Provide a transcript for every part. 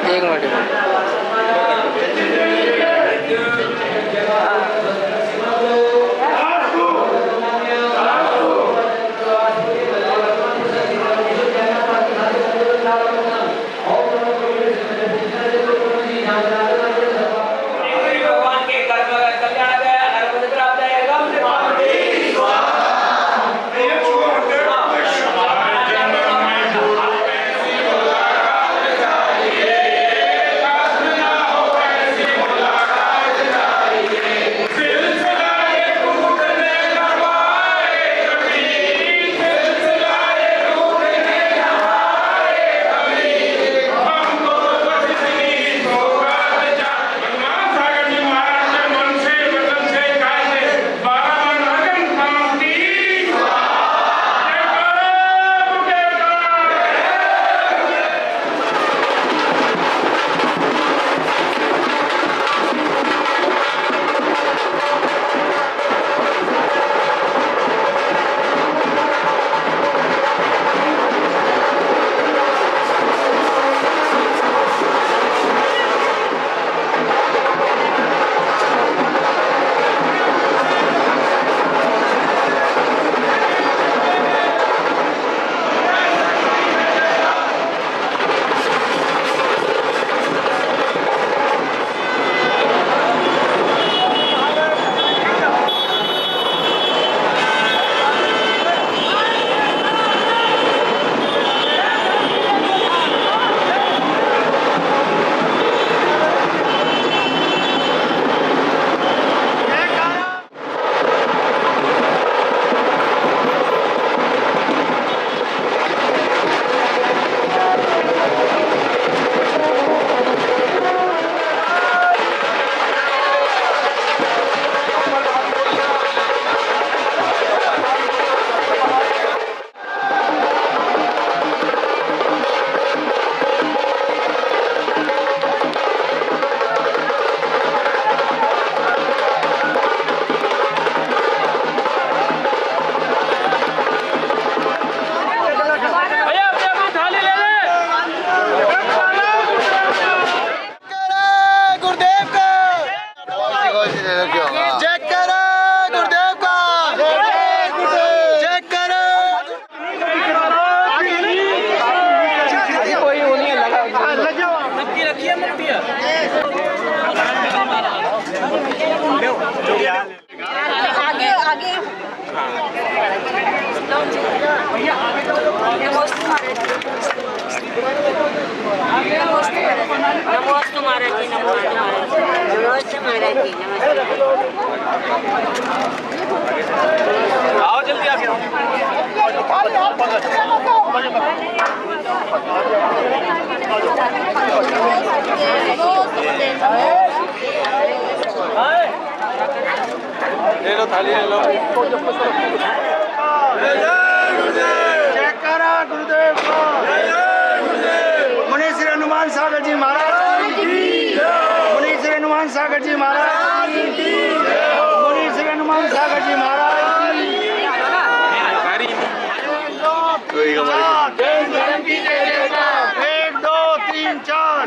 एक नमस्ते महाराज जी, नमस्ते महाराज जी, नमस्ते। आओ जल्दी आओ। ले लो थाली ले लो। जयकारा गुरुदेव का। मुनि श्री हनुमान सागर जी महाराज की। मुनि श्री हनुमान सागर जी महाराज की। मुनि श्री हनुमान सागर जी महाराज की। 1 2 3 4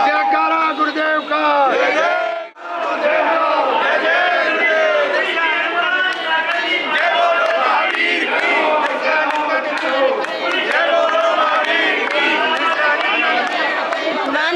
जयकारा गुरुदेव का।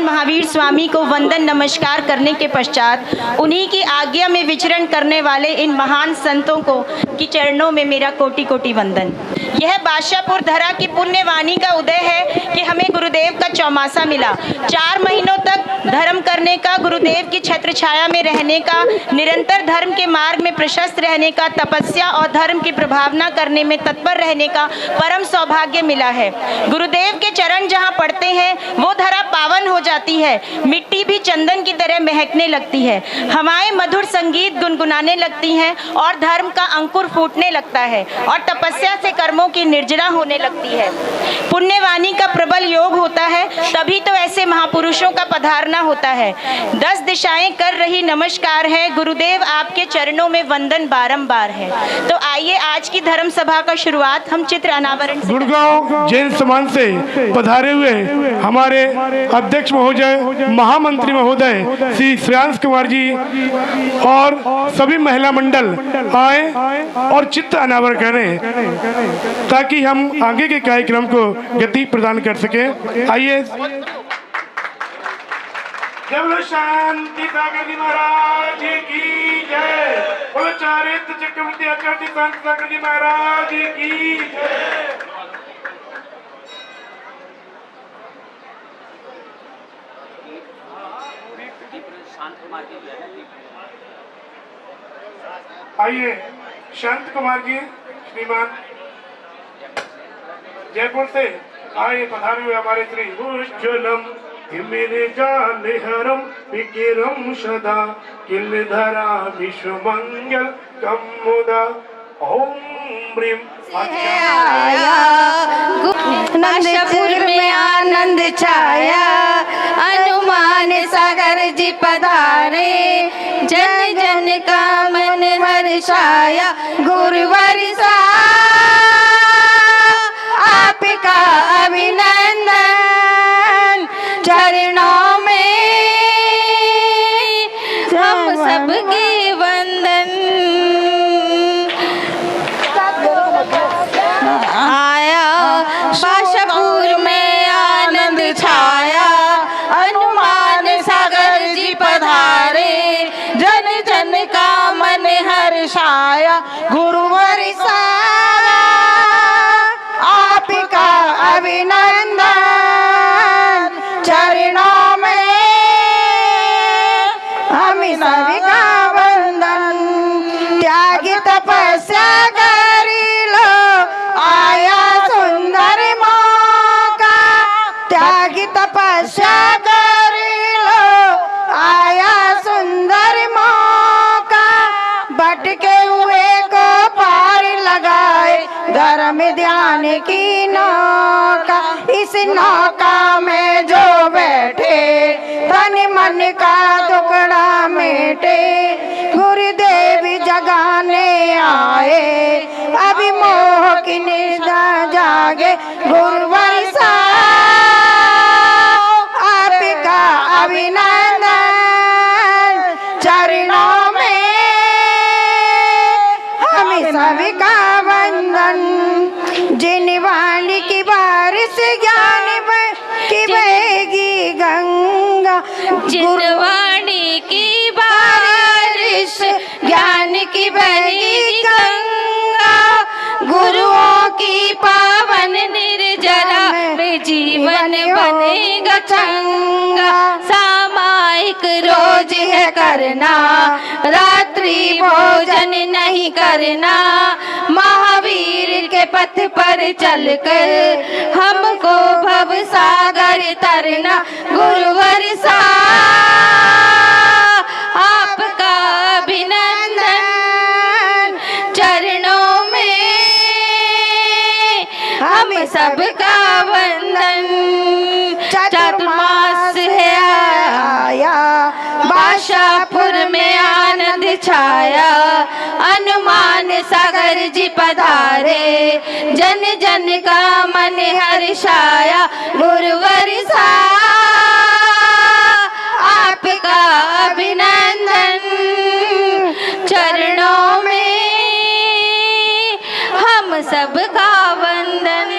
महावीर स्वामी को वंदन नमस्कार करने के पश्चात उन्हीं की आज्ञा में विचरण करने वाले इन महान संतों को की चरणों में मेरा कोटि कोटि वंदन। यह बादशाहपुर धरा की पुण्यवाणी का उदय है कि हमें गुरुदेव का चौमासा मिला। 4 महीनों तक धर्म करने का, गुरुदेव की छत्र छाया में रहने का, निरंतर धर्म के मार्ग में प्रशस्त रहने का, तपस्या और धर्म की प्रभावना करने में तत्पर रहने का परम सौभाग्य मिला है। गुरुदेव के चरण जहाँ पड़ते हैं वो धरा पावन हो जाती है, मिट्टी भी चंदन की तरह महकने लगती है, हवाएं मधुर संगीत गुनगुनाने लगती हैं और धर्म का अंकुर फूटने लगता है और तपस्या से कर्मों की निर्जरा होने लगती है। पुण्यवाणी का प्रबल योग होता है, तभी तो ऐसे महापुरुषों का पधारना होता है। 10 दिशाएं कर रही नमस्कार है, गुरुदेव आपके चरणों में वंदन बारंबार है। तो आइए आज की धर्म सभा का शुरुआत हम चित्र अनावरण से गुड़गांव जैन समाज से पधारे हुए हमारे अध्यक्ष महोदय, महामंत्री महोदय श्री श्रेयांश कुमार जी और सभी महिला मंडल आए और चित्र अनावरण करें ताकि हम आगे के कार्यक्रम को गति प्रदान कर सके। आइए। जय शांति सागर जी महाराज की जय। बोलो चारित्र चक्रवर्ती आचार्य शांति सागर जी महाराज की जय। आइए शांत कुमार जी श्रीमान जयपुर से आए पधारे हुए हमारे श्री उज्ज्वलम मेरे जालहरम विकिरम सदा किलधरा विश्व मंगल कमुदा ओम ब्रीम। नंदपुर में आनंद छाया, हनुमान सागर जी पधारे, जन जन का मन हर्षाया, गुरुवर सा आपका अभिनंदन, चरणों में हम सबके वंदन। आया बाशापुर में आनंद छाया, हनुमान सागर जी पधारे, जन जन का मन हर्षाया, गुरुवर सा आपका अभिनंदन, चरणों में हम सभी का वंदन। त्याग तपस्या करी लो, आया सुंदर मौका, त्याग तपस्या करी लो, आया सुंदर मौका, भटके हुए को पार लगाए, धर्म ध्यान की नौका, इस नौका में जो बैठे, तन मन का टुकड़ा मिटे, गुरुदेव जगाने आए, अभी मोह की निद्रा जागे, गुरुवर सा आपका अभिनंदन, चरणों में हम सभी का वंदन। जिन वाणी की बारिश ज्ञान की बहेगी गंगा, जिन वाणी की बारिश ज्ञान की बहेगी गंगा, गुरुओं की पावन निर्जरा में जीवन बनेगा चंगा। सामायिक रोज है करना, रात्रि भोजन नहीं करना, महावीर के पथ पर चलकर हमको भव सागर तरना, गुरुवर सा आपका अभिनंदन, चरणों में हम सबका वंदन। चतुर्मास है आया, बाशापुर में आनंद छाया, हनुमान सागर जी पधारे, जन जन का मन हर्षाया, गुरुवर सा आपका अभिनंदन, चरणों में हम सबका वंदन।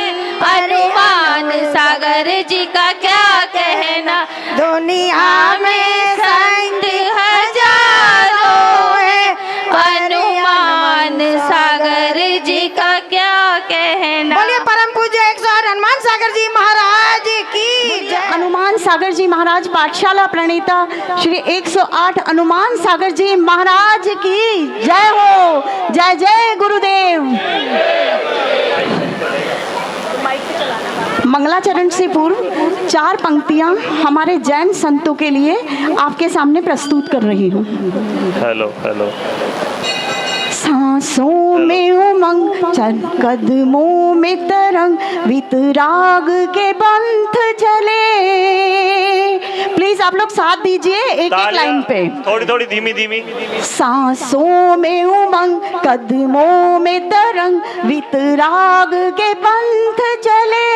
हनुमान सागर जी का क्या कहना, दुनिया में संत हजारों है, हनुमान सागर जी का क्या कहना। बोलिए परम पूज्य 108 हनुमान सागर जी महाराज की जय। हनुमान सागर जी महाराज पाठशाला प्रणेता श्री 108 हनुमान सागर जी महाराज की जय हो। जय जय गुरुदेव। मंगलाचरण से पूर्व 4 पंक्तियां हमारे जैन संतों के लिए आपके सामने प्रस्तुत कर रही हूँ। Hello hello. सांसों में उमंग, चल कदमों में तरंग, वितराग के पंथ चले। प्लीज आप लोग साथ दीजिए एक एक लाइन पे, थोड़ी थोड़ी धीमी धीमी। सांसों में उमंग, कदमों में तरंग, वितराग के पंथ चले।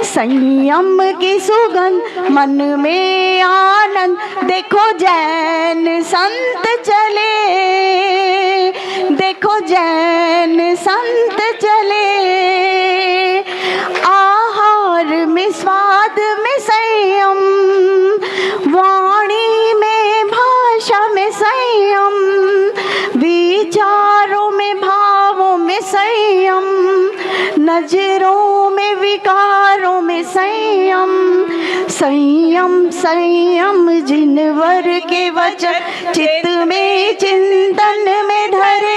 संयम की सुगंध, मन में आनंद, देखो जैन संत चले, देखो जैन संत चले। आहार में स्वाद में संयम, वाणी में भाषा में संयम, विचारों में भावों में संयम, नजरों में विकारों में संयम। संयम संयम जिनवर के वचन, चित्त में चिंतन में धरे।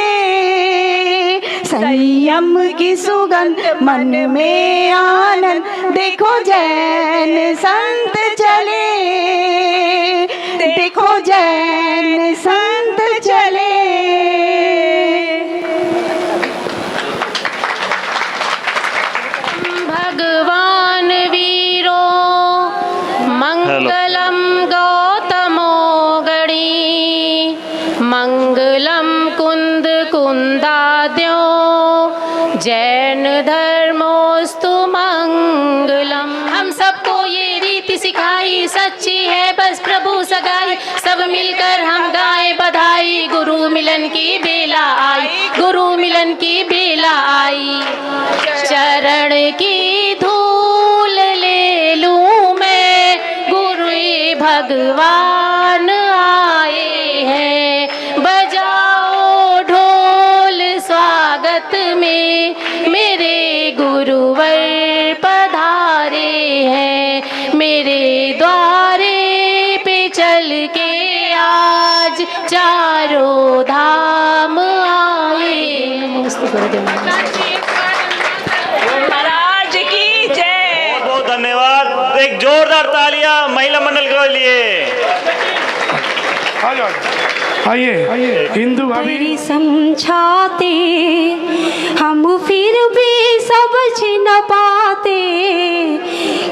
संयम की सुगंध, मन में आनंद, देखो जैन संत चले, देखो जैन संत चले। भगवान वीरो मंगलम गौतमो गणी, मंगलम कुंद कुंदाद्यो, जैन धर्मोस्तु मंगलम। हम सबको ये रीति सिखाई, सच्ची है बस प्रभु सगाई, सब मिलकर हम गाए बधाई। गुरु मिलन की बेला आई, गुरु मिलन की बेला आई। चरण की धूल ले लूं मैं, गुरु भगवान आए हैं। बजाओ ढोल स्वागत में, मेरे गुरुवर पधारे हैं। मेरे द्वारे पे चल के आज चारों धाम आए। महाराज की जय। बहुत बहुत धन्यवाद। एक जोरदार तालियां महिला मंडल के लिए। आइए हिंदू भाभी। तेरी समझाते हम फिर भी समझ न पाते,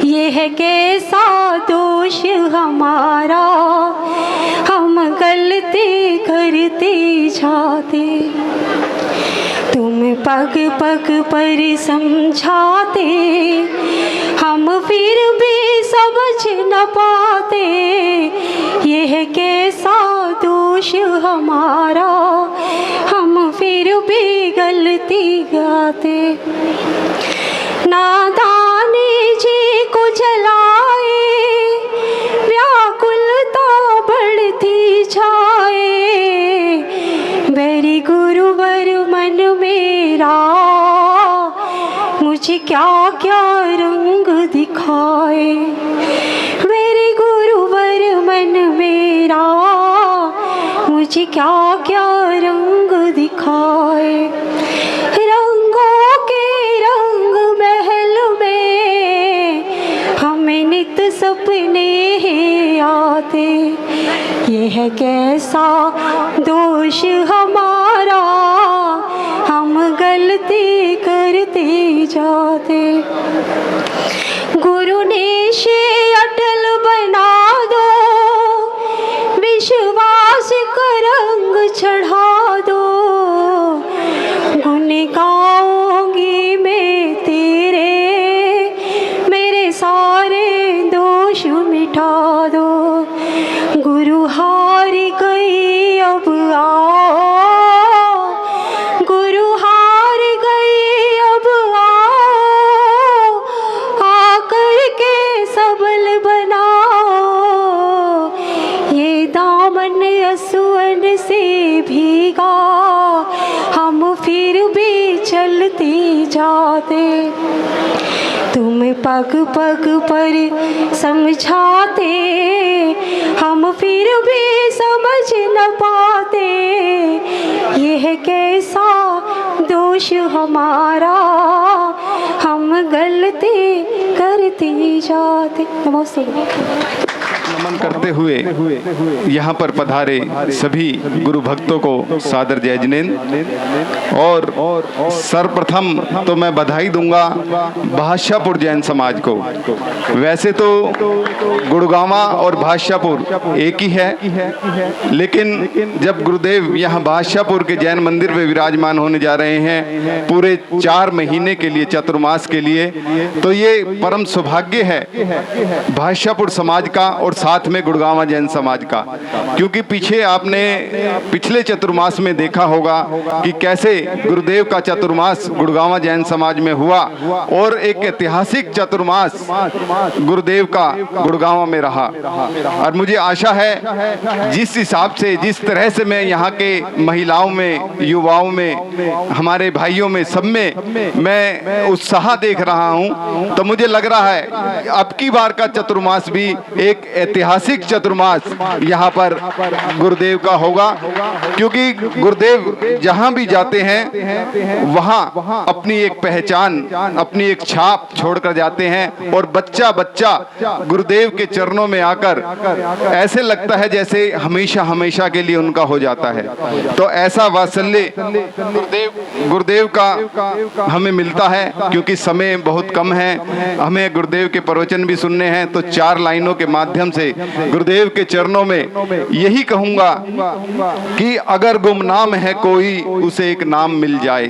ये है कैसा दोष हमारा, हम गलती करते जाते। तुम पग पग पर समझाते, हम फिर भी समझ न पाते, ये है कैसा दोष हमारा, हम फिर भी गलती गाते। नादानी जी को जलाए, व्याकुलता बढ़ती जाए। मेरी गुरुवर मन मेरा, मुझे क्या क्या रंग दिखाए। मेरे गुरुवर मन मेरा, मुझे क्या क्या रंग दिखाए। रंगों के रंग महल में, हमें नित सपने ही आते। ये है कैसा दोष हमारा, हम गलती करते जाते। गुरु ने से अटल बना दो, विश्वास का रंग चढ़ा दो। गुण गाऊंगी मैं तेरे, मेरे सारे दोष मिटा दो। गुरु हार गई अब आओ, गुरु हार गई अब आओ, आकर के सबल बनाओ। ये दामन असुवन से भीगा, हम फिर भी चलते जाते। तुम पग पग पर समझाते, हम फिर भी समझ न पाते। यह कैसा दोष हमारा, हम गलती करते जाते। नमस्ते। नमन करते हुए यहाँ पर पधारे सभी गुरु भक्तों को सादर जय जिनेंद्र। और सर्वप्रथम तो मैं बधाई दूंगा भाष्यापुर जैन समाज को। वैसे तो गुड़गांवा और भाष्यापुर एक ही है, लेकिन जब गुरुदेव यहाँ भाष्यापुर के जैन मंदिर में विराजमान होने जा रहे हैं पूरे 4 महीने के लिए, चतुर्मास के लिए, तो ये परम सौभाग्य है भाष्यापुर समाज का और साथ में गुड़गांवा जैन समाज का। क्योंकि पीछे आपने पिछले चतुर्मास में देखा होगा कि कैसे गुरुदेव का चतुर्मास गुड़गांवा जैन समाज में हुआ और एक ऐतिहासिक चतुर्मास गुरुदेव का गुड़गांवा में रहा। और मुझे आशा है जिस हिसाब से, जिस तरह से मैं यहाँ के महिलाओं में, युवाओं में, हमारे भाइयों में, सब में मैं उत्साह देख रहा हूँ, तो मुझे लग रहा है अब की बार का चतुर्मास भी एक ऐतिहासिक चतुर्मास यहाँ पर गुरुदेव का होगा। क्योंकि गुरुदेव जहाँ भी जाते हैं वहाँ अपनी एक पहचान, अपनी एक छाप छोड़कर जाते हैं और बच्चा बच्चा गुरुदेव के चरणों में आकर ऐसे लगता है जैसे हमेशा हमेशा के लिए उनका हो जाता है। तो ऐसा वात्सल्य गुरुदेव का हमें मिलता है। क्योंकि समय बहुत कम है, हमें गुरुदेव के प्रवचन भी सुनने हैं, तो 4 लाइनों के माध्यम से गुरुदेव के चरणों में यही कहूंगा कि अगर गुमनाम है कोई उसे एक नाम मिल जाए।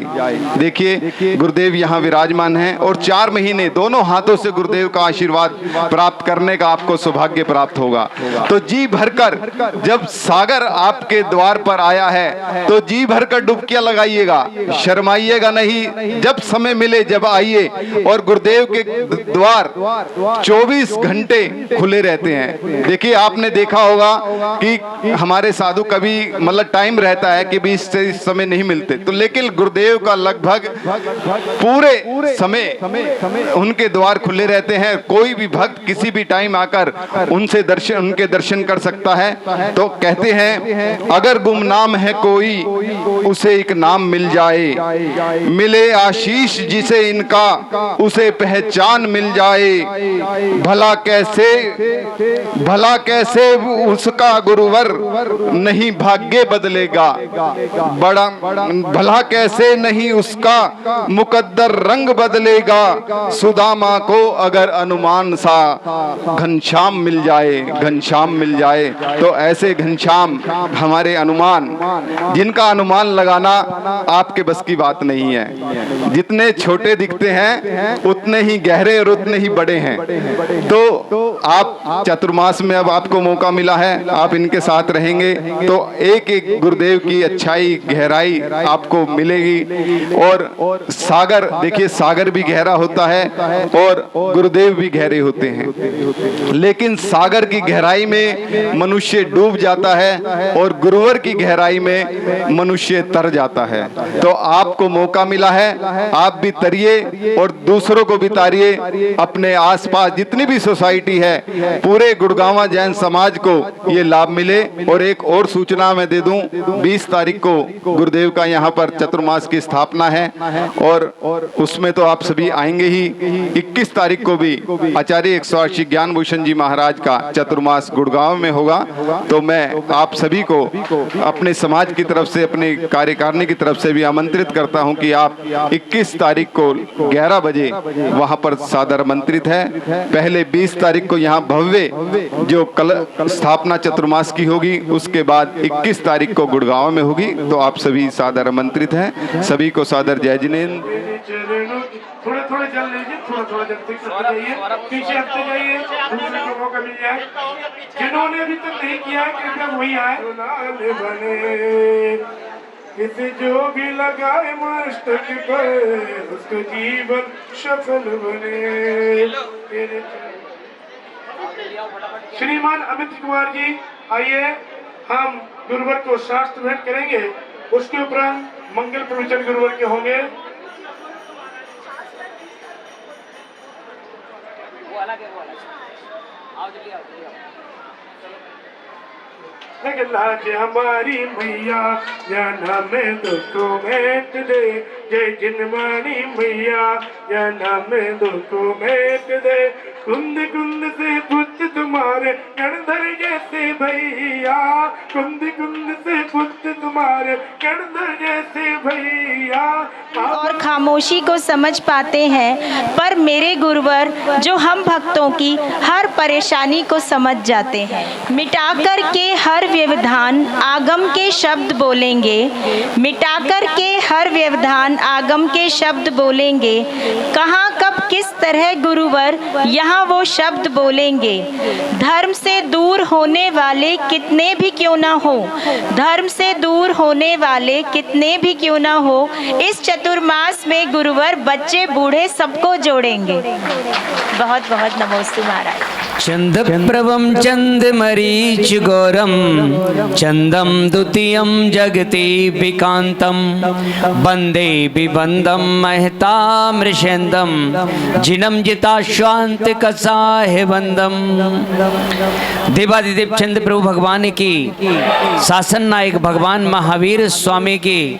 देखिए गुरुदेव यहाँ विराजमान हैं और 4 महीने दोनों हाथों से गुरुदेव का आशीर्वाद प्राप्त करने का आपको सौभाग्य प्राप्त होगा। तो जी भरकर, जब सागर आपके द्वार पर आया है तो जी भरकर डुबकियां लगाइएगा, शर्माइएगा नहीं। जब समय मिले जब आइए, और गुरुदेव के द्वार 24 घंटे खुले रहते हैं। देखिए आपने देखा होगा कि हमारे साधु कभी मतलब टाइम रहता है कि भी इस समय नहीं मिलते, तो लेकिन गुरुदेव का लगभग पूरे समय उनके द्वार खुले रहते हैं। कोई भी भक्त किसी भी टाइम आकर उनके दर्शन कर सकता है। तो कहते हैं अगर गुमनाम है कोई उसे एक नाम मिल जाए, मिले आशीष जिसे इनका उसे पहचान मिल जाए। भला कैसे उसका गुरुवर नहीं भाग्य बदलेगा, बड़ा भला कैसे नहीं उसका मुकद्दर रंग बदलेगा। सुदामा को अगर अनुमान सा घनश्याम मिल जाए, घनश्याम मिल जाए, तो ऐसे घनश्याम हमारे अनुमान, जिनका अनुमान लगाना आपके बस की बात नहीं है। जितने छोटे दिखते हैं उतने ही गहरे और उतने ही बड़े हैं। तो आप चतुर्मास में अब आपको मौका मिला है, आप इनके साथ रहेंगे तो एक एक गुरुदेव की अच्छाई, गहराई आपको मिलेगी। और सागर, देखिए सागर भी गहरा होता है और गुरुदेव भी गहरे होते हैं, लेकिन सागर की गहराई में मनुष्य डूब जाता है और गुरुवर की गहराई में मनुष्य तर जाता है। तो आपको मौका मिला है, आप भी तरिए और दूसरों को भी तारिए। अपने आसपास जितनी भी सोसाइटी है पूरे गुड़गांवा जैन समाज को ये लाभ मिले। और एक और सूचना मैं दे दूं, 20 तारीख को गुरुदेव का यहाँ पर चतुर्मास की स्थापना है और उसमें तो आप सभी आएंगे ही। 21 तारीख को भी आचार्य 108 ज्ञान भूषण जी महाराज का चतुर्मास गुड़गांव में होगा। तो मैं आप सभी को अपने समाज की तरफ से, अपने कार्यकारिणी की तरफ से भी आमंत्रित करता हूं कि आप 21 तारीख को 11 बजे वहां पर सादर आमंत्रित है। पहले 20 तारीख को यहाँ भव्य जो स्थापना चतुर्मास की होगी, उसके बाद 21 तारीख को गुड़गांव में होगी। तो आप सभी सादर आमंत्रित हैं। सभी को सादर जय जिनेंद्र। थोड़े थोड़े चल लीजिए, थोड़ा थोड़ा जल्दी जाइए, पीछे हटते जाइए, दूसरे को मौका मिल जाए। जिन्होंने अभी तक नहीं किया है कृपया वही आए। किसी जो भी लगाए मस्तक पर उसका जीवन सफल बने। श्रीमान अमित कुमार जी आइए, हम गुरुवर को शास्त्र भेंट करेंगे, उसके उपरांत मंगल प्रवचन गुरुवर के होंगे। लाज हमारी मैया जान हमें दुख मेट दे, जय जिनवाणी मैया जान हमें दुख मेट दे। कुंद कुंद से पुत्र तुम्हारे गणधर जैसे भैया, कुंद कुंद से पुत्र तुम्हारे गणधर जैसे भैया। और खामोशी को समझ पाते हैं, पर मेरे गुरुवर जो हम भक्तों की हर परेशानी को समझ जाते हैं। मिटाकर के हर व्यवधान आगम के शब्द बोलेंगे, मिटाकर के हर व्यवधान आगम के शब्द बोलेंगे। कहाँ कब किस तरह गुरुवर यहाँ वो शब्द बोलेंगे। धर्म से दूर होने वाले कितने भी क्यों ना हो, धर्म से दूर होने वाले कितने भी क्यों ना हो, इस चतुर्मास में गुरुवर बच्चे बूढ़े सबको जोड़ेंगे। बहुत बहुत नमोस्तु महाराज। चंद प्रभम चंद मरीच गौरम चंदम द्वितीयम जगति विकांतम वंदे विबंदम महता मृषेंदम जिनम जिता शांत कसाह बंदम। देवादिदेव चंद प्रभु भगवान की, शासन नायक भगवान महावीर स्वामी की,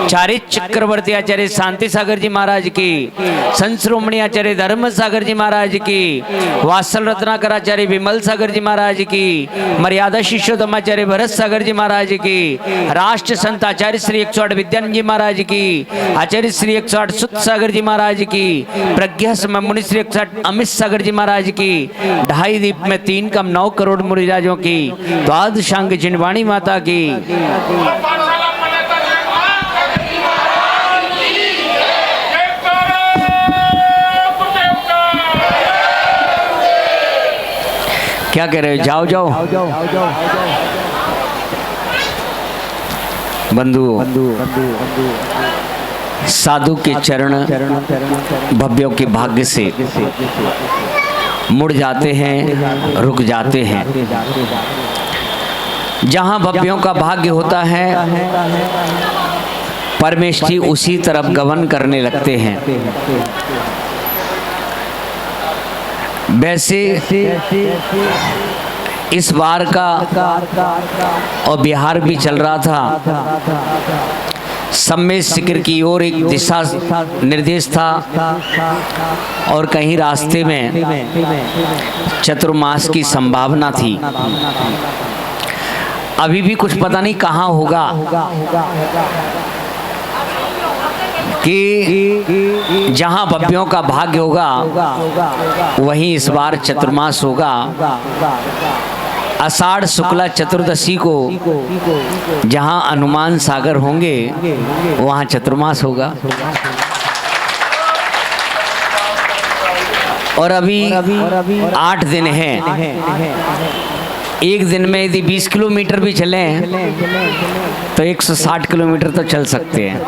चारित चक्रवर्ती आचार्य शांति सागर जी महाराज की, संत श्रोमणी आचार्य धर्म सागर जी महाराज की, वात्सल रत्नाकर आचार्य विमल सागर जी महाराज की, मर्यादा शिष्योत्तम आचार्य भरत सागर जी महाराज की, राष्ट्र संत आचार्य श्री 108 विद्यानंद जी महाराज की, आचार्य श्री 108 सुत सागर जी महाराज की, प्रज्ञा समय मुनि श्री 108 अमित सागर जी महाराज की, 2.5 दीप में 3 कम 9 करोड़ मुनिराजों की, द्वादशांग जिनवाणी माता की। क्या कह रहे हो? जाओ जाओ बंधु, साधु के चरण भव्यों के भाग्य से मुड़ जाते हैं, रुक जाते हैं। जहाँ भव्यों का भाग्य होता है परमेष्ठी उसी तरफ गमन करने लगते हैं। वैसे इस बार का और बिहार भी चल रहा था, सम्मेद शिखर की ओर एक दिशा निर्देश था और कहीं रास्ते में चतुर्मास की संभावना थी। अभी भी कुछ पता नहीं कहाँ होगा कि जहाँ भव्यों का भाग्य होगा वहीं इस बार चतुर्मास होगा। आषाढ़ शुक्ला चतुर्दशी को जहाँ हनुमान सागर होंगे वहाँ चतुर्मास होगा। और अभी 8 दिन हैं। एक दिन में यदि 20 किलोमीटर भी चले तो 160 किलोमीटर तो चल सकते हैं।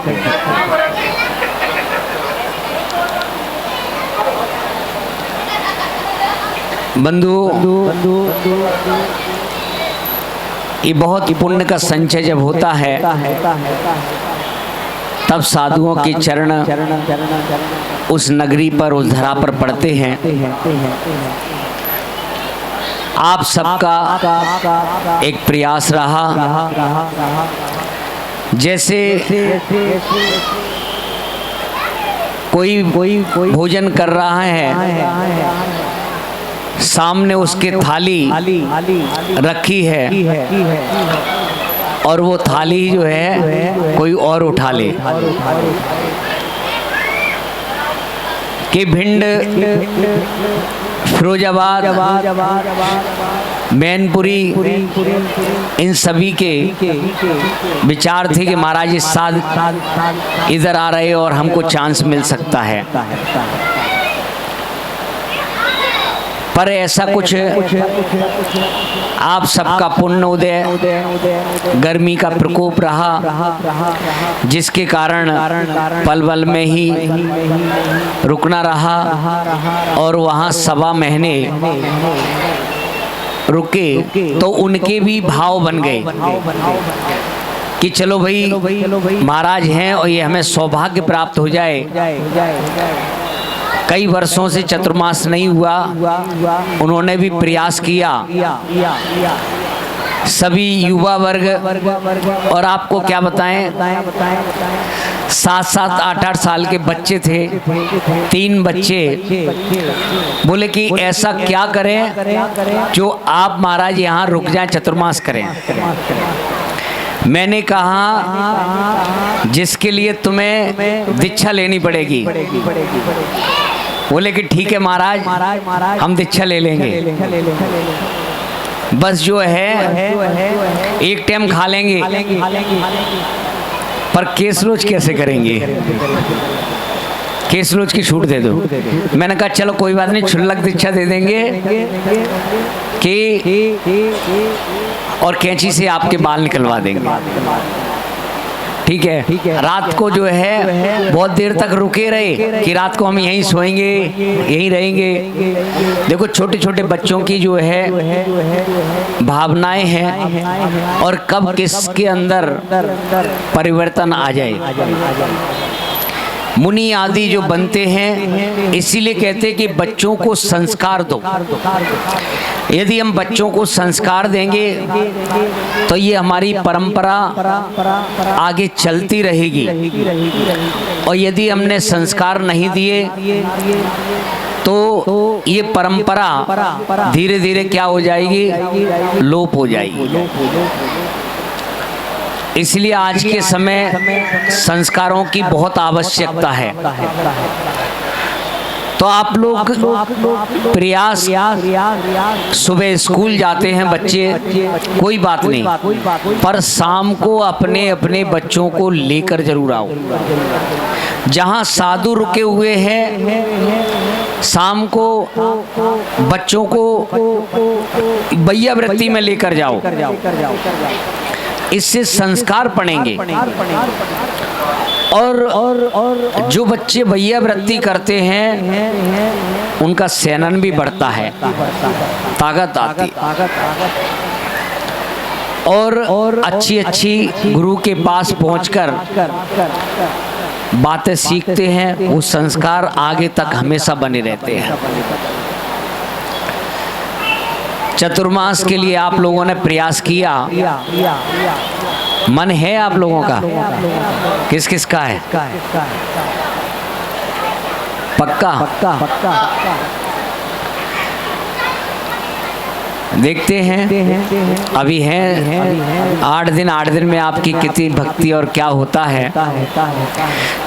बंधु, ये बहुत पुण्य का संचय जब होता है तब साधुओं के चरण उस नगरी पर, उस धरा पर पड़ते हैं। आप सबका एक प्रयास रहा, जैसे कोई भोजन कर रहा है, सामने उसके थाली रखी है और वो थाली जो है कोई और उठा ले। कि भिंड, फिरोजाबाद, मैनपुरी, इन सभी के विचार थे कि महाराज इस साल इधर आ रहे और हमको चांस मिल सकता है। पर ऐसा कुछ आप सबका पुण्य उदय, गर्मी का प्रकोप रहा जिसके कारण पल पल में ही रुकना रहा और वहाँ 1.25 महीने रुके तो उनके भी भाव बन गए कि चलो भाई महाराज हैं और ये हमें सौभाग्य प्राप्त हो जाए। कई वर्षों से चतुर्मास नहीं हुआ, उन्होंने भी प्रयास किया सभी युवा वर्ग और आपको क्या बताएं, 7-7, 8-8 साल के बच्चे थे, 3 बच्चे बोले कि ऐसा क्या करें जो आप महाराज यहाँ रुक जाएं, चतुर्मास करें। मैंने कहा जिसके लिए तुम्हें दीक्षा लेनी पड़ेगी। बोले कि ठीक है महाराज, हम दीक्षा ले लेंगे, बस जो है एक टाइम खा लेंगे, पर केस रोज कैसे करेंगे, केस रोज की छूट दे दो। मैंने कहा चलो कोई बात नहीं, क्षुल्लक दीक्षा दे देंगे कि और कैंची से आपके बाल निकलवा देंगे। ठीक है, रात को जो है बहुत देर तक रुके रहे कि रात को हम यहीं सोएंगे, यहीं रहेंगे। देखो छोटे छोटे बच्चों की जो है भावनाएं हैं और कब किसके अंदर परिवर्तन आ जाए। मुनि आदि जो बनते हैं इसीलिए कहते हैं कि बच्चों को संस्कार दो। यदि हम बच्चों को संस्कार देंगे तो ये हमारी परंपरा आगे चलती रहेगी, और यदि हमने संस्कार नहीं दिए तो ये परंपरा धीरे धीरे क्या हो जाएगी, लोप हो जाएगी। इसलिए आज के समय संस्कारों की बहुत आवश्यकता है। तो आप लोग प्रयास, सुबह स्कूल जाते हैं बच्चे, कोई बात नहीं, पर शाम को अपने अपने बच्चों को लेकर जरूर आओ। जहाँ साधु रुके हुए हैं शाम को बच्चों को बैया वृत्ति में लेकर जाओ, इससे संस्कार पड़ेंगे। और जो बच्चे बैया वृत्ति करते हैं उनका सेनन भी बढ़ता है, ताकत आती, और अच्छी अच्छी गुरु के पास पहुंचकर बातें सीखते हैं। वो संस्कार आगे तक हमेशा बने रहते हैं। चतुर्मास के लिए आप लोगों ने प्रयास किया, मन है आप लोगों का? किस किस का है? पक्का? देखते हैं अभी है 8 दिन में आपकी कितनी भक्ति और क्या होता है,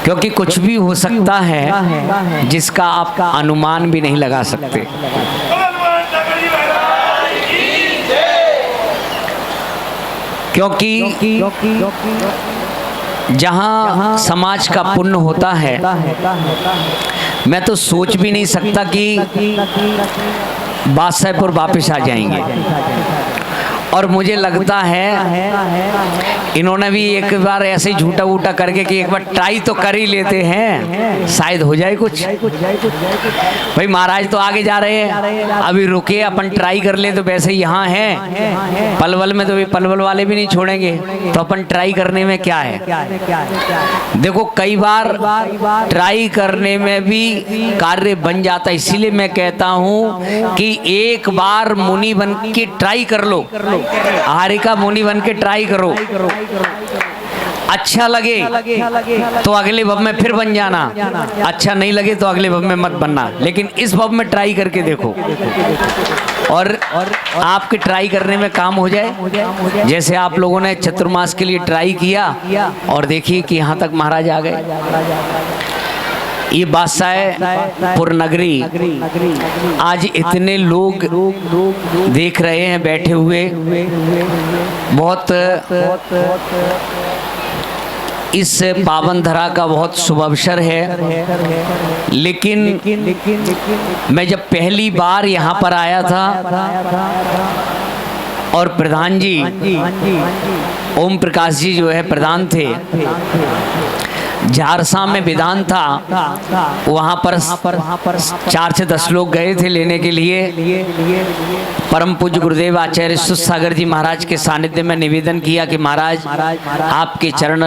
क्योंकि कुछ भी हो सकता है जिसका आप अनुमान भी नहीं लगा सकते। क्योंकि जहाँ समाज का पुण्य होता है, मैं तो सोच भी नहीं सकता कि बादशाहपुर वापस आ जाएंगे। और मुझे लगता है इन्होंने भी एक बार ऐसे ही झूठा वूटा करके कि एक बार ट्राई तो कर ही लेते हैं, शायद हो जाए कुछ। भाई महाराज तो आगे जा रहे हैं, अभी रुके, अपन ट्राई कर ले। तो वैसे यहाँ है पलवल में, तो भी पलवल वाले भी नहीं छोड़ेंगे, तो अपन ट्राई करने में क्या है। देखो कई बार ट्राई करने में भी कार्य बन जाता है। इसीलिए मैं कहता हूँ कि एक बार मुनि बन के ट्राई कर लो, हारिका मुनि बन के ट्राई करो, अच्छा लगे तो अगले भव में फिर बन जाना, अच्छा नहीं लगे तो अगले भव में मत बनना, लेकिन इस भव में ट्राई करके देखो और आपके ट्राई करने में काम हो जाए। जैसे आप लोगों ने चतुर्मास के लिए ट्राई किया और देखिए कि यहाँ तक महाराज आ गए। ये बादशाहपुर नगरी आज इतने लोग देख रहे हैं बैठे हुए, बहुत इस पावन धरा का बहुत शुभ अवसर है। लेकिन मैं जब पहली बार यहाँ पर आया था और प्रधान जी ओम प्रकाश जी जो है प्रधान थे, झारसा में विधान था, वहाँ पर 4 से 10 लोग गए थे लेने के लिए। परम पूज्य गुरुदेव आचार्य सुध सागर जी महाराज के सानिध्य में निवेदन किया कि महाराज आपके चरण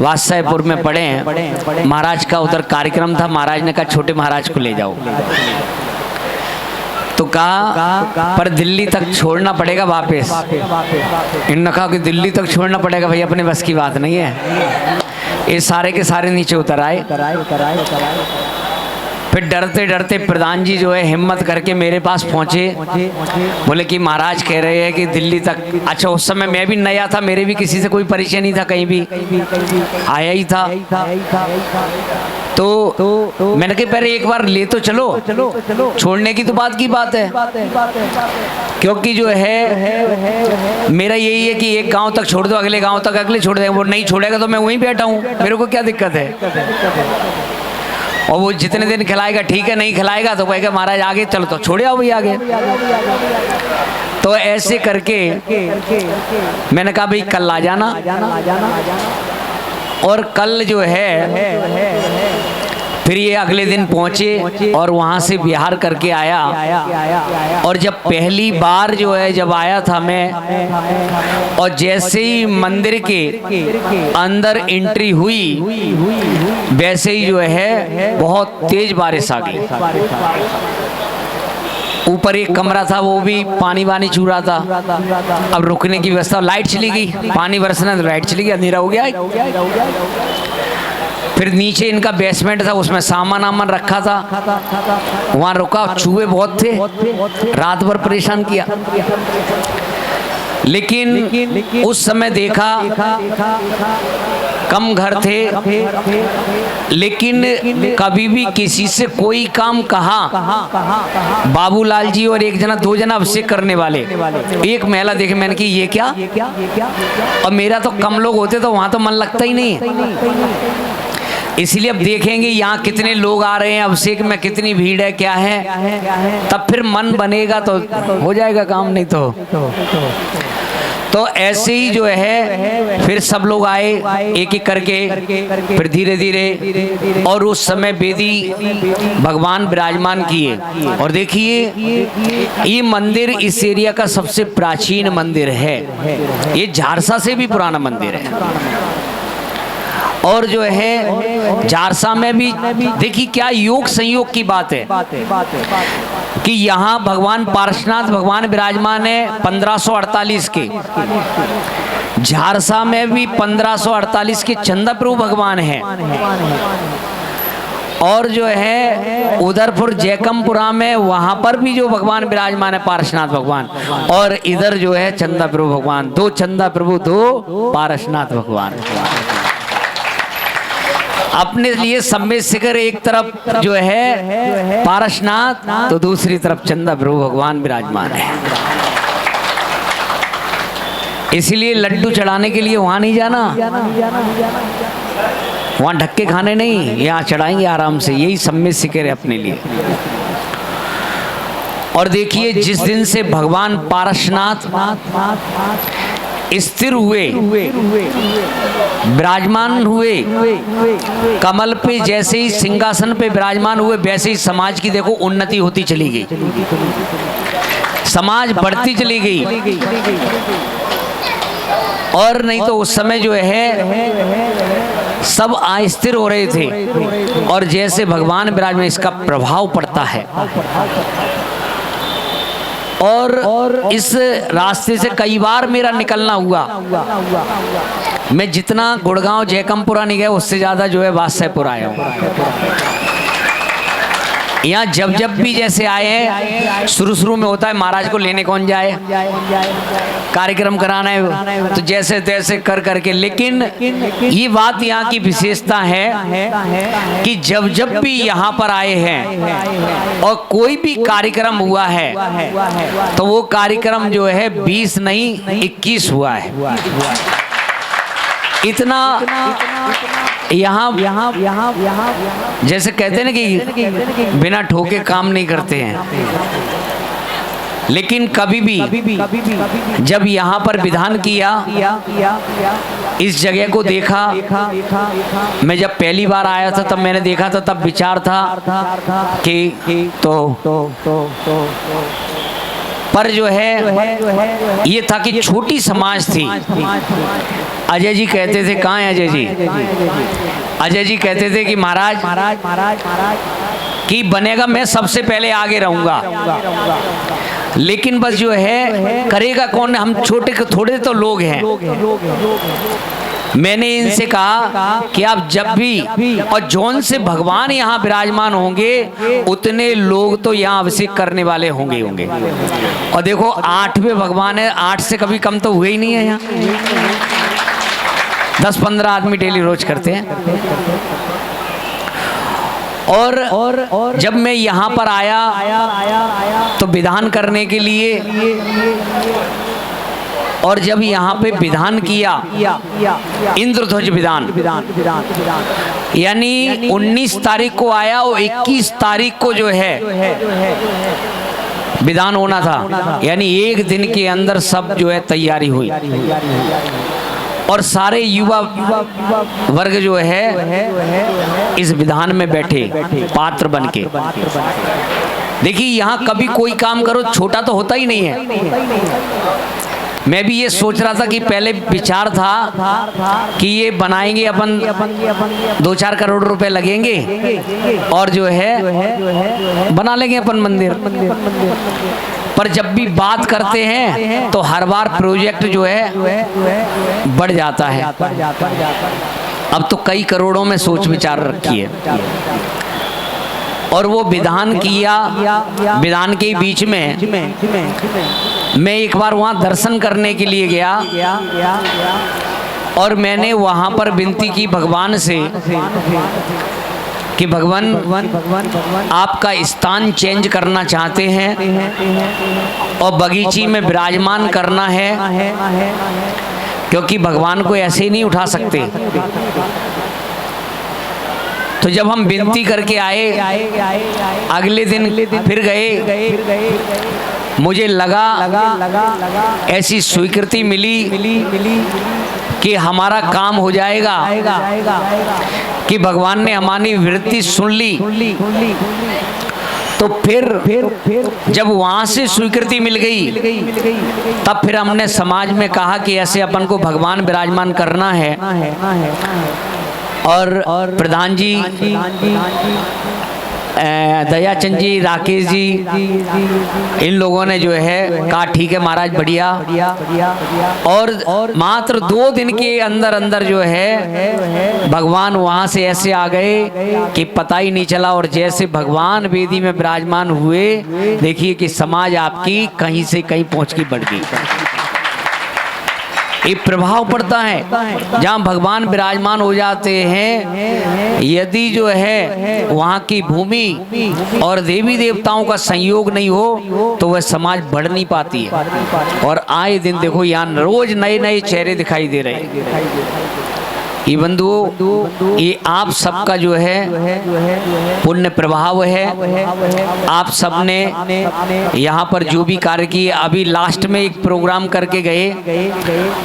बादशाहपुर में पड़े हैं। महाराज का उधर कार्यक्रम था, महाराज ने कहा छोटे महाराज को ले जाओ। तो कहा पर दिल्ली तक छोड़ना पड़ेगा वापस। इन्होंने कहा कि दिल्ली तक छोड़ना पड़ेगा, भाई अपने बस की बात नहीं है। ये सारे के सारे नीचे उतर आए। फिर डरते डरते प्रधान जी जो है हिम्मत करके मेरे पास पहुंचे, बोले कि महाराज कह रहे हैं कि दिल्ली तक। अच्छा उस समय मैं भी नया था, मेरे भी किसी से कोई परिचय नहीं था, कहीं भी आया ही था। तो मैंने कहा पहले एक बार ले तो चलो, छोड़ने की तो बात की बात है, क्योंकि जो है मेरा यही है कि एक गांव तक छोड़ दो, अगले गांव तक अगले छोड़ देंगे। वो नहीं छोड़ेगा तो मैं वहीं बैठा हूँ, मेरे को क्या दिक्कत है। और वो जितने दिन खिलाएगा ठीक है, नहीं खिलाएगा तो कहेगा महाराज आगे चलो, तो छोड़े आओ भाई आगे। तो ऐसे करके मैंने कहा भाई कल आ जाना। और कल जो है फिर ये अगले दिन पहुंचे और वहां से बिहार करके आया। और जब पहली बार जो है जब आया था मैं, और जैसे ही मंदिर के अंदर एंट्री हुई वैसे ही जो है बहुत तेज बारिश आ गई। ऊपर एक कमरा था, वो भी पानी वानी छू रहा था। अब रुकने की व्यवस्था, लाइट चली गई, पानी बरसना तो लाइट चली गई, अंधेरा हो गया। फिर नीचे इनका बेसमेंट था, उसमें सामान आमान रखा था, वहां रुका। चूहे बहुत थे, रात भर परेशान किया। लेकिन उस समय देखा कम घर थे, लेकिन कभी भी किसी से कोई काम कहा, बाबूलाल जी और एक जना दो जना अभिषेक करने वाले, एक महिला देखे, मैंने कि ये क्या। और मेरा तो कम लोग होते तो वहां तो मन लगता ही नहीं। इसलिए अब देखेंगे यहाँ कितने लोग आ रहे हैं, अभिषेक में कितनी भीड़ है, क्या है, तब फिर मन बनेगा तो हो जाएगा काम, नहीं तो ऐसे ही जो है फिर सब लोग आए एक एक करके, फिर धीरे धीरे। और उस समय बेदी भगवान विराजमान किए। और देखिए ये मंदिर इस एरिया का सबसे प्राचीन मंदिर है, ये झारसा से भी पुराना मंदिर है। और जो है झारसा में भी देखिए क्या योग संयोग की बात है कि यहाँ भगवान पार्श्वनाथ भगवान विराजमान है 1548 के। झारसा में भी 1548 के चंदा प्रभु भगवान है। और जो है उधरपुर जयकमपुरा में वहां पर भी जो भगवान विराजमान है पार्श्वनाथ भगवान, और इधर जो है चंदा प्रभु भगवान। दो चंदा प्रभु, दो पार्श्वनाथ भगवान। अपने लिए सम्मेद शिखर एक तरफ जो है पारसनाथ, तो दूसरी तरफ चंदा प्रभु भगवान विराजमान है। इसलिए लड्डू चढ़ाने के लिए वहां नहीं जाना, वहां ढक्के खाने नहीं, यहाँ चढ़ाएंगे आराम से। यही सम्मेद शिखर है अपने लिए। और देखिए जिस दिन से भगवान पारसनाथ स्थिर हुए, विराजमान हुए कमल पे, जैसे ही सिंहासन पे विराजमान हुए वैसे ही समाज की देखो उन्नति होती चली गई, समाज बढ़ती चली गई। और नहीं तो उस समय जो है सब अस्थिर हो रहे थे। और जैसे भगवान विराजमान, इसका प्रभाव पड़ता है। और इस रास्ते से कई बार मेरा निकलना हुआ। मैं जितना गुड़गांव जयकमपुरा नहीं गया, उससे ज्यादा जो है वात्सयपुर आया हूँ। यहाँ जब जब भी जैसे आए हैं, शुरू में होता है महाराज को लेने कौन जाए, कार्यक्रम कराना है, तो जैसे तैसे कर करके। लेकिन ये बात यहाँ की विशेषता है कि जब जब भी यहाँ पर आए हैं और कोई भी कार्यक्रम हुआ है, तो वो कार्यक्रम जो है 20 नहीं 21 हुआ है। इतना यहाँ जैसे कहते हैं ना कि बिना ठोके काम नहीं करते हैं। लेकिन कभी भी जब यहाँ पर विधान किया, इस जगह को देखा, मैं जब पहली बार आया था तब मैंने देखा था, तब विचार था कि पर जो है ये था कि छोटी समाज थी। अजय जी कहते थे, कहाँ है अजय जी? अजय जी कहते थे कि महाराज कि बनेगा मैं सबसे पहले आगे रहूंगा, लेकिन बस जो है करेगा कौन, हम छोटे थोड़े तो लोग हैं। मैंने इनसे कहा कि आप जब भी और जौन से भगवान यहाँ विराजमान होंगे उतने लोग तो यहाँ अभिषेक करने वाले होंगे। और देखो 8वें भगवान है, 8 से कभी कम तो हुए ही नहीं है यहाँ। 10-15 आदमी डेली रोज करते हैं। और जब मैं यहाँ पर आया तो विधान करने के लिए, और जब यहाँ पे विधान किया इंद्रध्वज विधान, यानी 19 तारीख को आया और 21 तारीख को जो है विधान होना था, यानी एक दिन के अंदर सब जो है तैयारी हुई और सारे युवा वर्ग जो है इस विधान में बैठे पात्र बनके। देखिए यहाँ कभी कोई काम करो छोटा तो होता ही नहीं है। मैं भी ये सोच रहा था कि पहले विचार था कि ये बनाएंगे अपन 2-4 करोड़ रुपए लगेंगे और जो है बना लेंगे अपन मंदिर, पर जब भी बात करते हैं तो हर बार प्रोजेक्ट जो है बढ़ जाता है। अब तो कई करोड़ों में सोच विचार रखी है। और वो विधान किया, विधान के बीच में मैं एक बार वहाँ दर्शन करने के लिए गया और मैंने वहाँ पर विनती की भगवान से कि भगवान आपका स्थान चेंज करना चाहते हैं और बगीची में विराजमान करना है, क्योंकि भगवान को ऐसे ही नहीं उठा सकते। तो जब हम विनती करके आए, अगले दिन फिर गए, मुझे लगा ऐसी स्वीकृति मिली कि हमारा काम हो जाएगा, कि भगवान ने हमारी वृत्ति सुन ली। तो फिर जब वहाँ से स्वीकृति मिल गई तब फिर हमने समाज में कहा कि ऐसे अपन को भगवान विराजमान करना है। और प्रधान जी, दयाचंद जी, राकेश जी, इन लोगों ने जो है कहा ठीक है महाराज बढ़िया। और मात्र 2 दिन के अंदर अंदर जो है भगवान वहां से ऐसे आ गए कि पता ही नहीं चला। और जैसे भगवान वेदी में विराजमान हुए, देखिए कि समाज आपकी कहीं से कहीं पहुंच के बढ़ गई। ये प्रभाव पड़ता है जहाँ भगवान विराजमान हो जाते हैं। यदि जो है वहाँ की भूमि और देवी देवताओं का संयोग नहीं हो तो वह समाज बढ़ नहीं पाती है। और आए दिन देखो यहाँ रोज नए नए चेहरे दिखाई दे रहे हैं। ये बंधुओं, ये आप सबका जो है पुण्य प्रभाव है। आप सबने यहाँ पर जो भी कार्य किए, अभी लास्ट में एक प्रोग्राम करके गए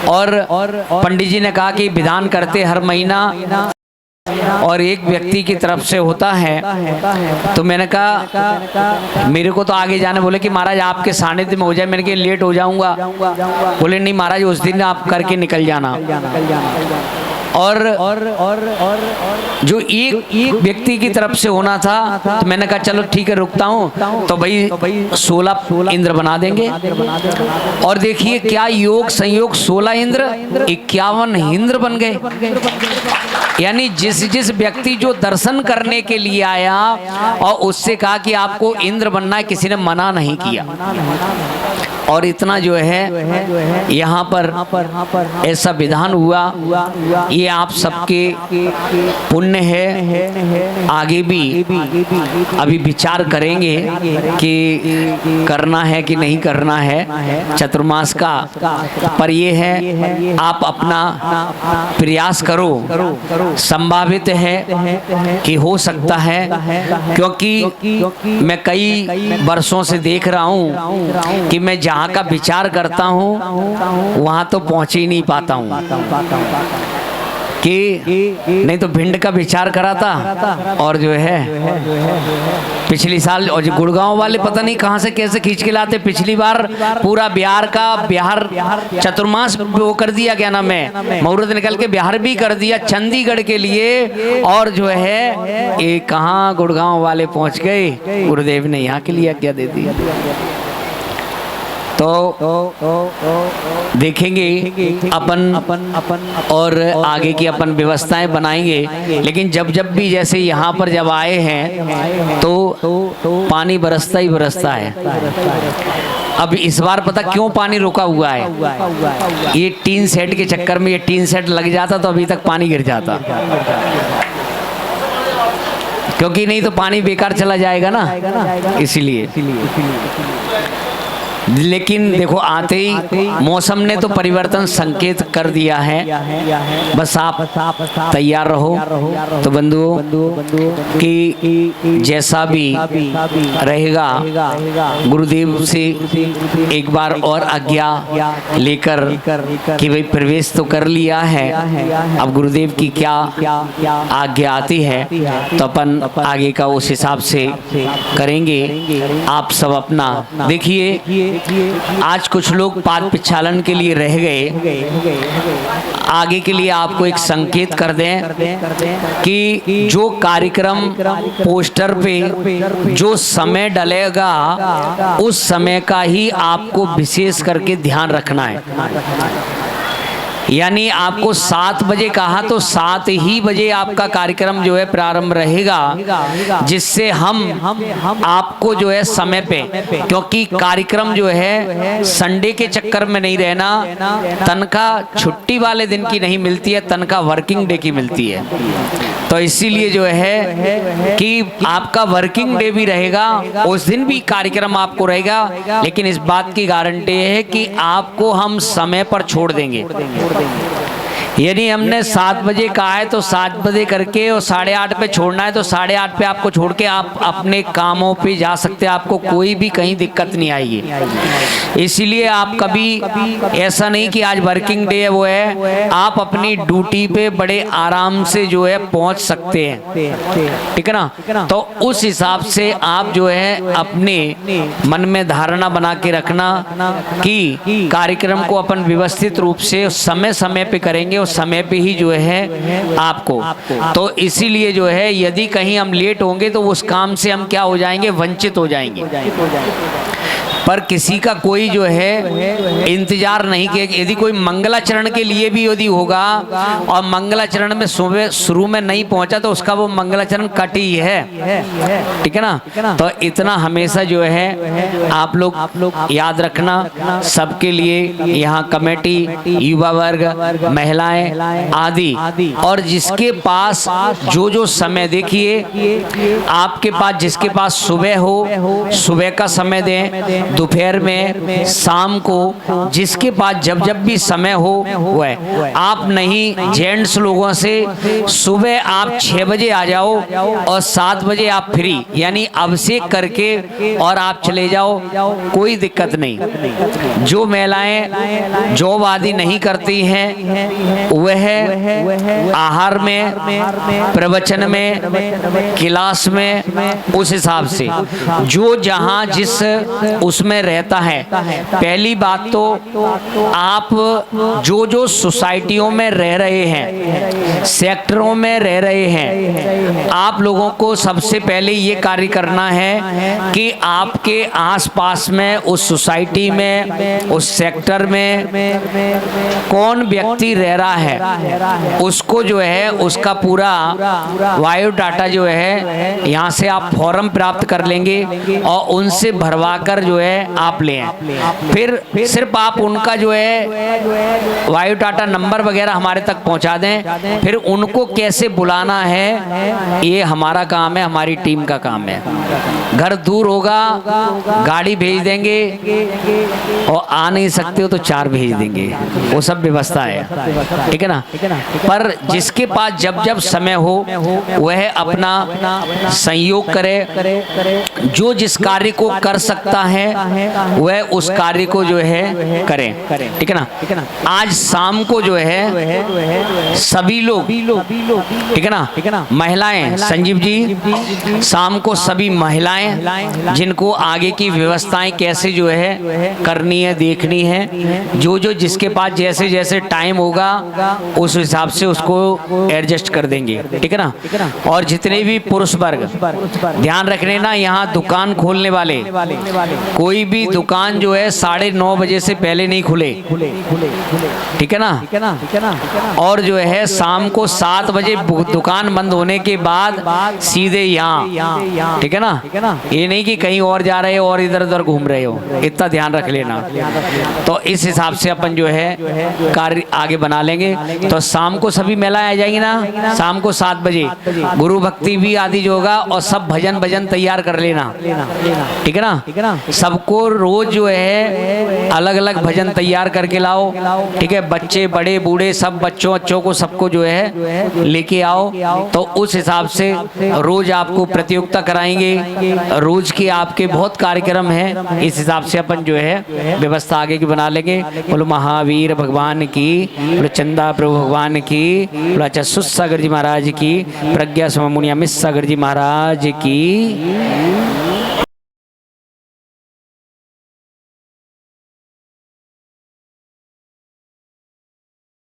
और पंडित जी ने कहा कि विधान करते हर महीना और एक व्यक्ति की तरफ से होता है। तो मैंने कहा मेरे को तो आगे जाने, बोले कि महाराज आपके सानिध्य में हो जाए। मैंने कहा लेट हो जाऊंगा। बोले नहीं महाराज उस दिन आप करके निकल जाना। और जो एक व्यक्ति की तरफ से होना था तो मैंने कहा चलो ठीक है रुकता हूँ। तो भाई 16 इंद्र बना देंगे। और देखिए क्या योग संयोग, 16 इंद्र 51 इंद्र बन गए। यानी जिस व्यक्ति जो दर्शन करने के लिए आया और उससे कहा कि आपको इंद्र बनना है, किसी ने मना नहीं किया। और इतना जो है यहाँ पर ऐसा विधान हुआ। ये आप सबके पुण्य है। आगे भी अभी विचार करेंगे कि करना है कि नहीं करना है चतुर्मास का। पर ये है आप अपना प्रयास करो। संभावित है कि हो सकता है, क्योंकि मैं कई वर्षों से देख रहा हूँ कि मैं जहाँ का विचार करता हूँ वहाँ तो पहुँच ही नहीं पाता हूँ। कि नहीं तो भिंड का विचार करा था और जो है पिछली साल और जो गुड़गांव वाले पता नहीं कहां से कैसे खींच के लाते, पिछली बार पूरा बिहार चतुर्मास वो कर दिया, क्या नाम है, मुहूर्त निकल के बिहार भी कर दिया चंडीगढ़ के लिए, और जो है ये कहाँ गुड़गांव वाले पहुंच गए, गुरुदेव ने यहाँ के लिए आज्ञा दे दी। तो देखेंगे अपन और आगे की अपन व्यवस्थाएं बनाएंगे, लेकिन जब भी जैसे यहाँ पर जब आए हैं तो पानी बरसता ही बरसता है। अब इस बार पता क्यों पानी रुका हुआ है, ये टीन सेट के चक्कर में, ये टीन सेट लग जाता तो अभी तक पानी गिर जाता, क्योंकि नहीं तो पानी बेकार चला जाएगा ना, इसीलिए। लेकिन देखो आते ही मौसम ने तो परिवर्तन संकेत कर दिया है, बस आप तैयार रहो। तो बंधुओं कि जैसा भी रहेगा गुरुदेव से एक बार और आज्ञा लेकर कि भाई प्रवेश तो कर लिया है, अब गुरुदेव की क्या आज्ञा आती है तो अपन आगे का उस हिसाब से करेंगे। आप सब अपना देखिए, आज कुछ लोग पाद पिछालन के लिए रह गए, आगे के लिए आपको एक संकेत कर दें कि जो कार्यक्रम पोस्टर पे जो समय डलेगा उस समय का ही आपको विशेष करके ध्यान रखना है। यानी आपको 7 बजे कहा तो 7 ही बजे आपका कार्यक्रम जो है प्रारंभ रहेगा, जिससे हम आपको जो है समय पे, क्योंकि कार्यक्रम जो है संडे के चक्कर में नहीं रहना, तनख्वाह छुट्टी वाले दिन की नहीं मिलती है, तनख्वाह वर्किंग डे की मिलती है। तो इसीलिए जो है कि आपका वर्किंग डे भी रहेगा, उस दिन भी कार्यक्रम आपको रहेगा, लेकिन इस बात की गारंटी है कि आपको हम समय पर छोड़ देंगे। यदि हमने 7 बजे कहा है तो 7 बजे करके और 8:30 पे छोड़ना है तो 8:30 पे आपको छोड़ के आप अपने कामों पे जा सकते हैं, आपको कोई भी कहीं दिक्कत नहीं आएगी। इसीलिए आप कभी ऐसा नहीं कि आज वर्किंग डे है वो है, आप अपनी ड्यूटी पे बड़े आराम से जो है पहुंच सकते हैं, ठीक है ना। तो उस हिसाब से आप जो है अपने मन में धारणा बना के रखना कि कार्यक्रम को अपन व्यवस्थित रूप से समय समय पे करेंगे, समय पे ही जो है आपको। तो इसीलिए जो है यदि कहीं हम लेट होंगे तो उस काम से हम क्या हो जाएंगे, वंचित हो जाएंगे। पर किसी का कोई जो है इंतजार नहीं किया। यदि कोई मंगलाचरण के लिए भी यदि होगा और मंगलाचरण में सुबह शुरू में नहीं पहुंचा तो उसका वो मंगलाचरण कट ही है, ठीक है ना। तो इतना हमेशा जो है आप लोग याद रखना, सबके लिए यहाँ कमेटी, युवा वर्ग, महिलाएं आदि, और जिसके पास जो जो समय, देखिए आपके पास जिसके पास सुबह हो सुबह का समय दें, दोपहर में, शाम को, जिसके पास जब जब भी समय हो वह। आप नहीं जेंट्स लोगों से सुबह आप 6 बजे आ जाओ और 7 बजे आप फ्री, यानी अभिषेक करके और आप चले जाओ, कोई दिक्कत नहीं। जो महिलाएं जॉब आदि नहीं करती हैं वह आहार में, प्रवचन में, क्लास में, उस हिसाब से जो जहां जिस उसमें रहता है। पहली बात तो आप जो जो सोसाइटियों में रह रहे हैं, सेक्टरों में रह रहे हैं, आप लोगों को सबसे पहले ये कार्य करना है कि आपके आसपास में, उस सोसाइटी में, उस सेक्टर में कौन व्यक्ति रह रहा है उसको जो है उसका पूरा बायोडाटा जो है यहाँ से आप फॉर्म प्राप्त कर लेंगे और उनसे भरवाकर जो है आप ले आए। फिर सिर्फ आप उनका जो है बायोडाटा नंबर वगैरह हमारे तक पहुंचा दें। फिर उनको कैसे बुलाना है ये हमारा काम है, हमारी टीम का काम है। घर दूर होगा, गाड़ी भेज देंगे, और आ नहीं सकते हो तो 4 भेज देंगे, वो सब व्यवस्था है, ठीक है ना। पर जिसके पास जब जब समय हो वह अपना संयोग करे, जो जिस कार्य को कर सकता है वह उस कार्य को जो है करें, ठीक है ना। आज शाम को जो है सभी लोग, ठीक है ना, महिलाएं, संजीव जी, शाम को सभी महिलाएं जिनको आगे की व्यवस्थाएं कैसे जो है करनी है, देखनी है, जो जो जिसके पास जैसे जैसे टाइम होगा उस हिसाब से उसको एडजस्ट कर देंगे, ठीक है ना। और जितने भी पुरुष वर्ग ध्यान रख लेना, यहाँ दुकान खोलने वाले कोई भी दुकान जो है 9:30 बजे से पहले नहीं खुले, ठीक है ना। और जो है शाम को 7 बजे दुकान बंद होने के बाद सीधे यहाँ, ठीक है ना। ये नहीं कि कहीं और जा रहे हो और इधर उधर घूम रहे हो, इतना ध्यान रख लेना। तो इस हिसाब से अपन जो है कार्य आगे बना लेंगे। तो शाम को सभी महिलाएं आ जाएंगी ना, शाम को 7 बजे गुरु भक्ति भी आदि जो होगा, और सब भजन तैयार कर लेना, ठीक है ना। सबको रोज जो है अलग अलग भजन तैयार करके लाओ, ठीक है। बच्चे बड़े बूढ़े सब बच्चों को सबको जो है लेके आओ। तो उस हिसाब से रोज आपको प्रतियोगिता कराएंगे, रोज के आपके बहुत कार्यक्रम हैं, इस हिसाब से अपन जो है व्यवस्था आगे की बना लेंगे। बोलो महावीर भगवान की, बोलो चंदा प्रभु भगवान की, बोलो अच्छा सागर जी महाराज की, प्रज्ञा स्वामी मुनि अमित सागर जी महाराज की।